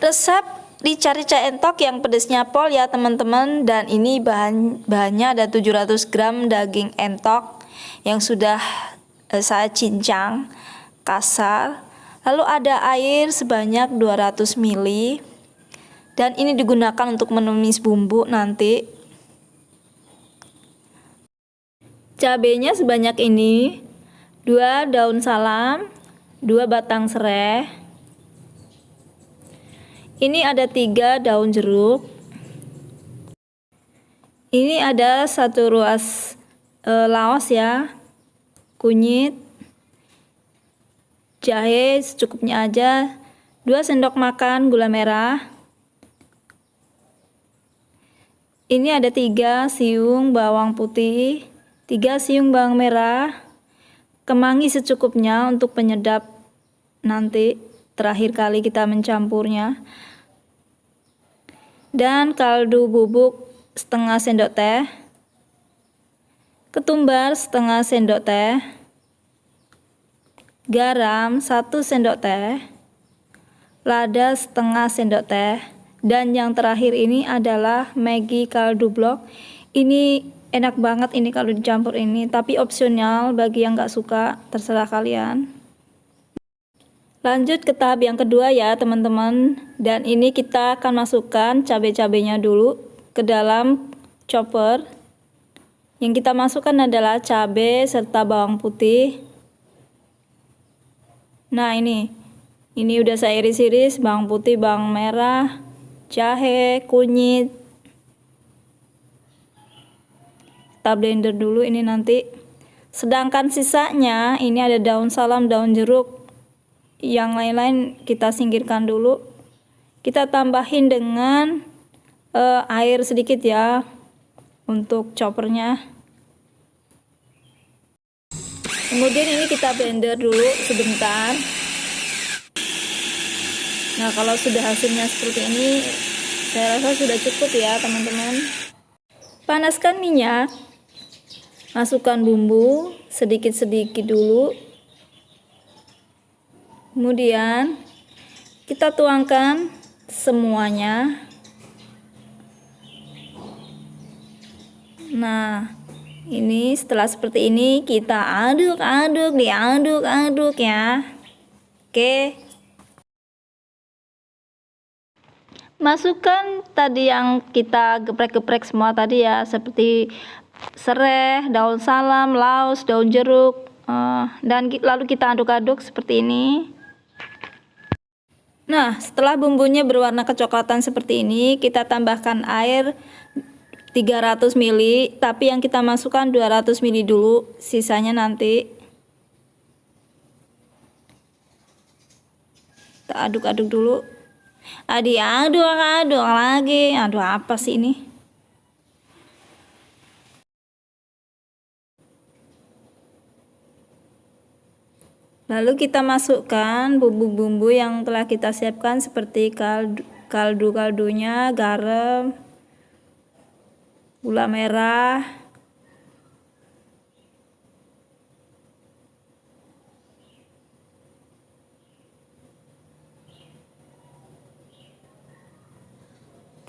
Resep rica-rica entok yang pedasnya pol ya teman-teman. Dan ini bahannya ada 700 gram daging entok yang sudah saya cincang kasar. Lalu ada air sebanyak 200 ml. Dan ini digunakan untuk menumis bumbu nanti. Cabenya sebanyak ini, 2 daun salam, 2 batang serai. Ini ada 3 daun jeruk. Ini ada 1 ruas laos ya, kunyit, jahe secukupnya aja, 2 sendok makan gula merah. Ini ada 3 siung bawang putih, 3 siung bawang merah, kemangi secukupnya untuk penyedap nanti terakhir kali kita mencampurnya. Dan kaldu bubuk setengah sendok teh, ketumbar setengah sendok teh, garam 1 sendok teh, lada setengah sendok teh, dan yang terakhir ini adalah Maggi kaldu blok. Ini enak banget ini kalau dicampur ini, tapi opsional bagi yang nggak suka, terserah kalian. Lanjut ke tahap yang kedua ya teman-teman. Dan ini kita akan masukkan cabai-cabainya dulu ke dalam chopper. Yang kita masukkan adalah cabai serta bawang putih. Nah ini udah saya iris-iris, bawang putih, bawang merah, jahe, kunyit. Kita blender dulu ini nanti. Sedangkan sisanya ini ada daun salam, daun jeruk. Yang lain-lain kita singkirkan dulu. Kita tambahin dengan air sedikit ya untuk choppernya. Kemudian ini kita blender dulu sebentar. Nah kalau sudah hasilnya seperti ini, saya rasa sudah cukup ya teman-teman. Panaskan minyak, masukkan bumbu sedikit-sedikit dulu. Kemudian kita tuangkan semuanya. Nah ini setelah seperti ini kita aduk-aduk, diaduk-aduk ya. Oke, masukkan tadi yang kita geprek-geprek semua tadi ya, seperti serai, daun salam, laos, daun jeruk, dan lalu kita aduk-aduk seperti ini. Nah setelah bumbunya berwarna kecoklatan seperti ini, kita tambahkan air 300 ml, tapi yang kita masukkan 200 ml dulu, sisanya nanti. Kita aduk-aduk dulu. Aduk lagi. Aduh apa sih ini? Lalu kita masukkan bumbu-bumbu yang telah kita siapkan seperti kaldu-kaldunya, garam, gula merah,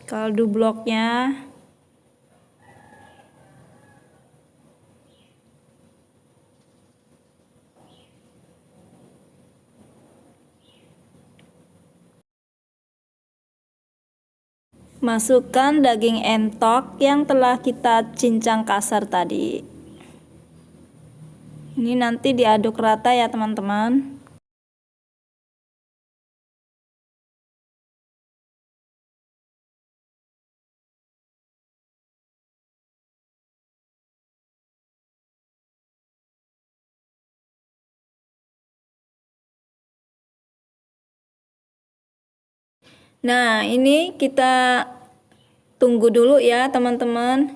kaldu bloknya, masukkan daging entok yang telah kita cincang kasar tadi. Ini nanti diaduk rata ya teman-teman. Nah ini kita tunggu dulu ya teman-teman.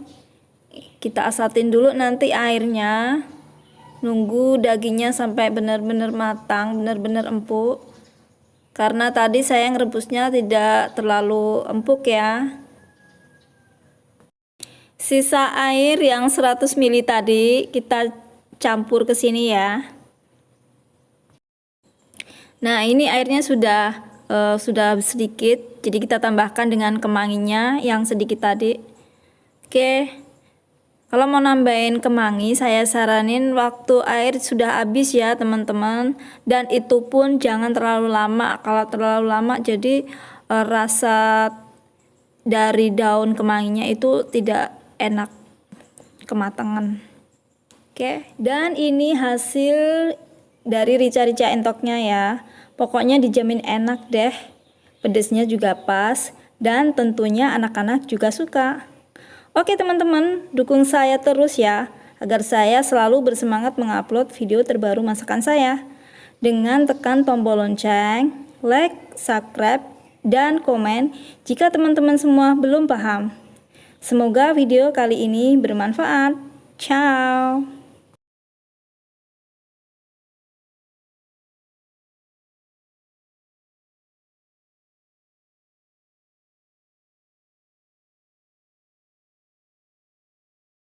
Kita asatin dulu nanti airnya. Nunggu dagingnya sampai benar-benar matang, benar-benar empuk. Karena tadi saya ngerebusnya tidak terlalu empuk ya. Sisa air yang 100 ml tadi kita campur ke sini ya. Nah ini airnya sudah sudah sedikit, jadi kita tambahkan dengan kemanginya yang sedikit tadi. Oke, kalau mau nambahin kemangi, saya saranin waktu air sudah habis ya teman-teman, dan itu pun jangan terlalu lama. Kalau terlalu lama jadi rasa dari daun kemanginya itu tidak enak kematangan. Oke, dan ini hasil dari rica-rica entoknya ya. Pokoknya dijamin enak deh, pedesnya juga pas, dan tentunya anak-anak juga suka. Oke teman-teman, dukung saya terus ya, agar saya selalu bersemangat mengupload video terbaru masakan saya. Dengan tekan tombol lonceng, like, subscribe, dan komen jika teman-teman semua belum paham. Semoga video kali ini bermanfaat. Ciao!